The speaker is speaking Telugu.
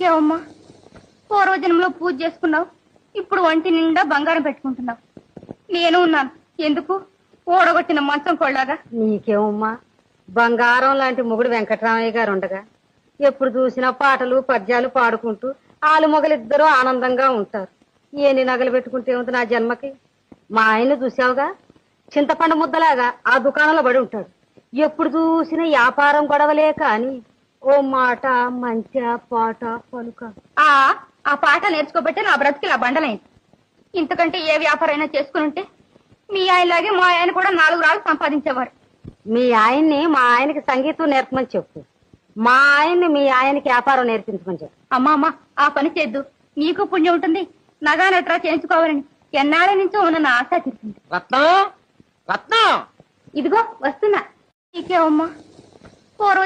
నీకేవమ్మా పూర్వజన్మలో పూజ చేసుకున్నావు, ఇప్పుడు ఒంటి నిండా బంగారం పెట్టుకుంటున్నావు. నేను ఉన్నాను ఎందుకు ఓడగొట్టిన మంచం కొళ్ళగా. నీకేమమ్మా బంగారం లాంటి మొగుడు వెంకటరామయ్య గారు ఉండగా ఎప్పుడు చూసినా పాటలు పద్యాలు పాడుకుంటూ ఆలు మొగలిద్దరూ ఆనందంగా ఉంటారు. ఎన్ని నగలు పెట్టుకుంటే ఉంది నా జన్మకి. మా ఆయన్ని చూసావుగా, చింతపండు ముద్దలాగా ఆ దుకాణంలో పడి ఉంటాడు. ఎప్పుడు చూసినా వ్యాపారం గొడవలే కాని ఓ మాట మంచి పాట పలుక. ఆ పాట నేర్చుకోబట్టే నా బ్రతికి ఇలా బండలైంది. ఇంతకంటే ఏ వ్యాపారం అయినా చేసుకుని ఉంటే మీ ఆయనలాగే మా ఆయన కూడా 4 రాళ్ళు సంపాదించేవారు. మీ ఆయన్ని మా ఆయనకి సంగీతం నేర్పమని చెప్పు, మా ఆయన్ని మీ ఆయనకి వ్యాపారం నేర్పించమని చెప్పు. అమ్మా ఆ పని చేద్దు, నీకు పుణ్యం ఉంటుంది. నగా నట్రా చేయించుకోవాలని ఎన్నాళ్ళ నుంచో ఉన్న నా ఆశ తీరుతుంది. రత్నం రత్నం ఇదిగో వస్తున్నా. నీకేవమ్మా పూర్వ